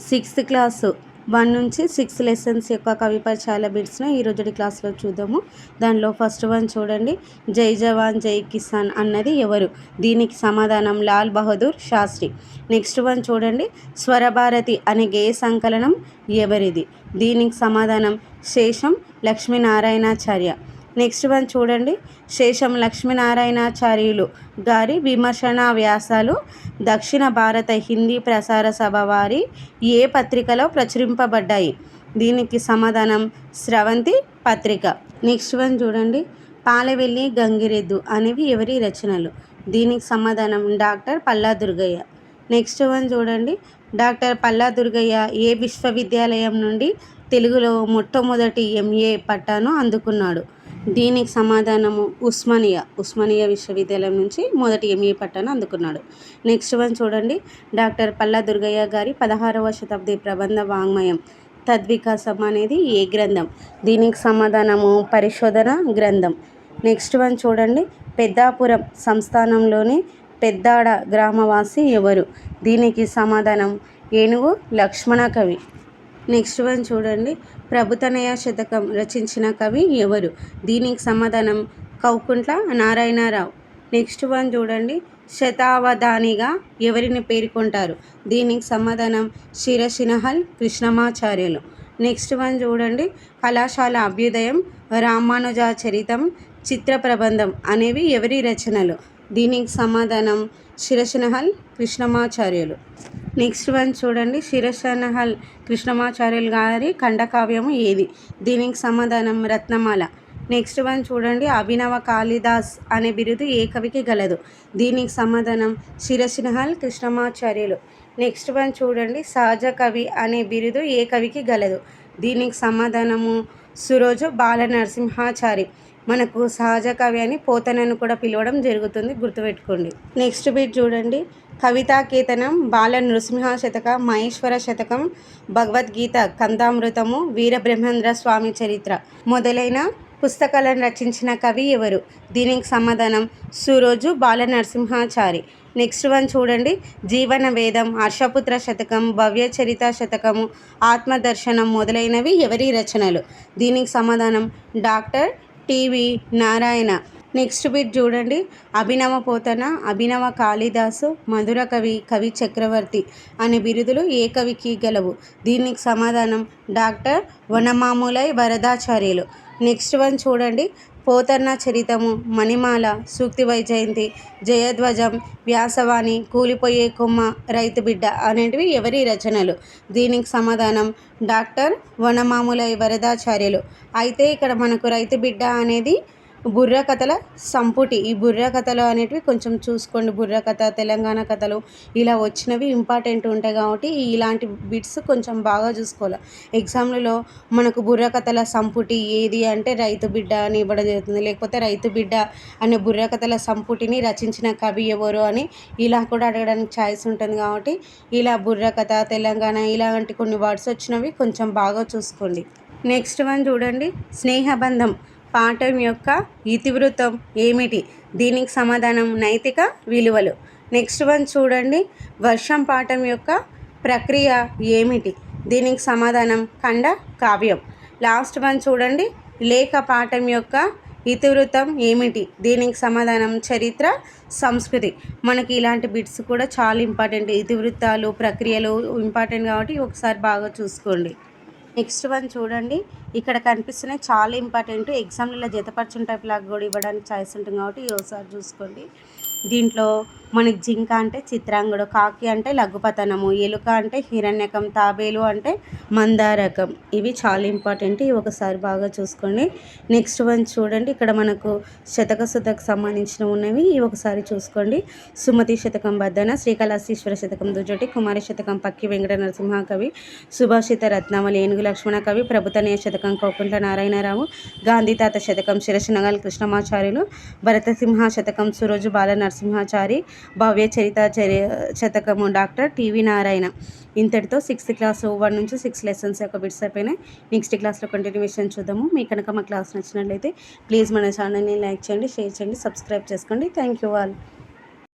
Sixth class 1 నుంచి 6 lessons యొక్క కవి పరిచయాల బిట్స్ను ఈరోజు క్లాస్లో చూద్దాము. దానిలో ఫస్ట్ వన్ చూడండి. జై జవాన్ జై కిసాన్ అన్నది ఎవరు? దీనికి సమాధానం లాల్ బహదూర్ శాస్త్రి. నెక్స్ట్ వన్ చూడండి. స్వరభారతి అనే గేయ సంకలనం ఎవరిది? దీనికి సమాధానం శేషం లక్ష్మీనారాయణాచార్య. నెక్స్ట్ వన్ చూడండి. శేషం లక్ష్మీనారాయణాచార్యులు గారి విమర్శనా వ్యాసాలు దక్షిణ భారత హిందీ ప్రసార సభ వారి ఏ పత్రికలో ప్రచురింపబడ్డాయి? దీనికి సమాధానం స్రవంతి పత్రిక. నెక్స్ట్ వన్ చూడండి. పాలవెల్లి గంగిరెద్దు అనేవి ఎవరి రచనలు? దీనికి సమాధానం doctor Palla Durgaiah. Next one చూడండి. డాక్టర్ పల్లా దుర్గయ్య ఏ విశ్వవిద్యాలయం నుండి తెలుగులో మొట్టమొదటి MA పట్టాను అందుకున్నాడు? దీనికి సమాధానము ఉస్మానియా విశ్వవిద్యాలయం నుంచి మొదటి MA పట్టాను అందుకున్నాడు. నెక్స్ట్ వన్ చూడండి. డాక్టర్ పల్లా దుర్గయ్య గారి 16వ శతాబ్ది ప్రబంధ వాంగ్మయం తద్వికాసం అనేది ఏ గ్రంథం? దీనికి సమాధానము పరిశోధన గ్రంథం. నెక్స్ట్ వన్ చూడండి. పెద్దాపురం సంస్థానంలోని పెద్దాడ గ్రామవాసి ఎవరు? దీనికి సమాధానం ఏనుగు లక్ష్మణ కవి. నెక్స్ట్ వన్ చూడండి. ప్రభుతనయ శతకం రచించిన కవి ఎవరు? దీనికి సమాధానం కౌకుంట్ల నారాయణరావు. నెక్స్ట్ వన్ చూడండి. శతావధానిగా ఎవరిని పేర్కొంటారు? దీనికి సమాధానం శిరసినహల్ కృష్ణమాచార్యులు. నెక్స్ట్ వన్ చూడండి. కళాశాల అభ్యుదయం, రామానుజాచరితం, చిత్ర ప్రబంధం అనేవి ఎవరి రచనలు? దీనికి సమాధానం శిరసినహల్ కృష్ణమాచార్యులు. నెక్స్ట్ వన్ చూడండి. శిరసినహల్ కృష్ణమాచార్యులు గారి ఖండకావ్యము ఏది? దీనికి సమాధానం రత్నమాల. నెక్స్ట్ వన్ చూడండి. అభినవ కాళిదాస్ అనే బిరుదు ఏ కవికి గలదు? దీనికి సమాధానం శిరసినహల్ కృష్ణమాచార్యులు. నెక్స్ట్ వన్ చూడండి. సహజ కవి అనే బిరుదు ఏ కవికి గలదు? దీనికి సమాధానము సురోజు బాలనరసింహాచారి. మనకు సహజ కవి అని పోతనను కూడా పిలవడం జరుగుతుంది, గుర్తుపెట్టుకోండి. నెక్స్ట్ బిట్ చూడండి. కవితాకేతనం, బాల నృసింహ శతక, మహేశ్వర శతకం, భగవద్గీత, కందామృతము, వీరబ్రహ్మేంద్ర స్వామి చరిత్ర మొదలైన పుస్తకాలను రచించిన కవి ఎవరు? దీనికి సమాధానం సురోజు బాలనరసింహాచారి. నెక్స్ట్ వన్ చూడండి. జీవన వేదం, హర్షపుత్ర శతకం, భవ్యచరిత శతకము, ఆత్మదర్శనం మొదలైనవి ఎవరి రచనలు? దీనికి సమాధానం doctor TV Narayana. Next bit చూడండి. అభినవ పోతన, అభినవ కాళిదాసు, మధుర కవి, కవి చక్రవర్తి అనే బిరుదులు ఏ కవికి గలవు? దీనికి సమాధానం డాక్టర్ వనమాములై వరదాచార్యులు. నెక్స్ట్ వన్ చూడండి. పోతన్న చరితము, మణిమాల, సూక్తి వైజయంతి, జయధ్వజం, వ్యాసవాణి, కూలిపోయే కొమ్మ, రైతు బిడ్డ అనేటివి ఎవరి రచనలు? దీనికి సమాధానం డాక్టర్ వనమాములై వరదాచార్యులు. అయితే ఇక్కడ మనకు రైతు బిడ్డ అనేది బుర్రకథల సంపుటి. ఈ బుర్రకథలు అనేటివి కొంచెం చూసుకోండి. బుర్రకథ, తెలంగాణ కథలు ఇలా వచ్చినవి ఇంపార్టెంట్ ఉంటాయి కాబట్టి ఇలాంటి బిట్స్ కొంచెం బాగా చూసుకోవాలి. ఎగ్జామ్లలో మనకు బుర్రకథల సంపుటి ఏది అంటే రైతు బిడ్డ అని ఇవ్వడం జరుగుతుంది. లేకపోతే రైతు బిడ్డ అనే బుర్రకథల సంపుటిని రచించిన కవి ఎవరు అని ఇలా కూడా అడగడానికి ఛాయిస్ ఉంటుంది కాబట్టి ఇలా బుర్రకథ, తెలంగాణ ఇలాంటి కొన్ని వర్డ్స్ వచ్చినవి కొంచెం బాగా చూసుకోండి. నెక్స్ట్ వన్ చూడండి. స్నేహబంధం పాఠం యొక్క ఇతివృత్తం ఏమిటి? దీనికి సమాధానం నైతిక విలువలు. నెక్స్ట్ వన్ చూడండి. వర్షం పాఠం యొక్క ప్రక్రియ ఏమిటి? దీనికి సమాధానం ఖండ కావ్యం. లాస్ట్ వన్ చూడండి. లేఖ పాఠం యొక్క ఇతివృత్తం ఏమిటి? దీనికి సమాధానం చరిత్ర సంస్కృతి. మనకి ఇలాంటి బిట్స్ కూడా చాలా ఇంపార్టెంట్. ఇతివృత్తాలు, ప్రక్రియలు ఇంపార్టెంట్ కాబట్టి ఒకసారి బాగా చూసుకోండి. నెక్స్ట్ వన్ చూడండి. ఇక్కడ కనిపిస్తున్నాయి చాలా ఇంపార్టెంట్. ఎగ్జామ్లలో జతపరచుని టైప్ లాగా కూడా ఇవ్వడానికి ఛాయిస్ ఉంటుంది కాబట్టి ఒకసారి చూసుకోండి. దీంట్లో మనకి జింక అంటే చిత్రాంగుడు, కాకి అంటే లఘుపతనము, ఎలుక అంటే హిరణ్యకం, తాబేలు అంటే మందారకం. ఇవి చాలా ఇంపార్టెంట్. ఇవి ఒకసారి బాగా చూసుకోండి. నెక్స్ట్ వన్ చూడండి. ఇక్కడ మనకు శతక శుద్ధకు సంబంధించిన ఉన్నవి ఇవి ఒకసారి చూసుకోండి. సుమతి శతకం బద్దన, శ్రీకాళహస్తీశ్వర శతకం దుజటి, కుమారి శతకం పక్కి వెంకట నరసింహ కవి, సుభాషిత రత్నావళి ఏనుగు లక్ష్మణ కవి, ప్రభుతనయ శతకం కౌకుంట్ల నారాయణరావు, గాంధీతాత శతకం శిరసినగల్ కృష్ణమాచార్యులు, భరతసింహ శతకం సురోజు బాలనరసింహాచారి, భవ్యచరిత శతకము డాక్టర్ TV నారాయణ. ఇంతటితో 6th క్లాస్ 1 నుంచి 6 లెసన్స్ యొక్క బిట్స్ అయిపోయినాయి. నెక్స్ట్ క్లాస్లో కంటిన్యూషన్ చూద్దాము. మీకు కనుక మా క్లాస్ నచ్చినట్లయితే ప్లీజ్ మన ఛానల్ని లైక్ చేయండి, షేర్ చేయండి, సబ్స్క్రైబ్ చేసుకోండి. Thank you all.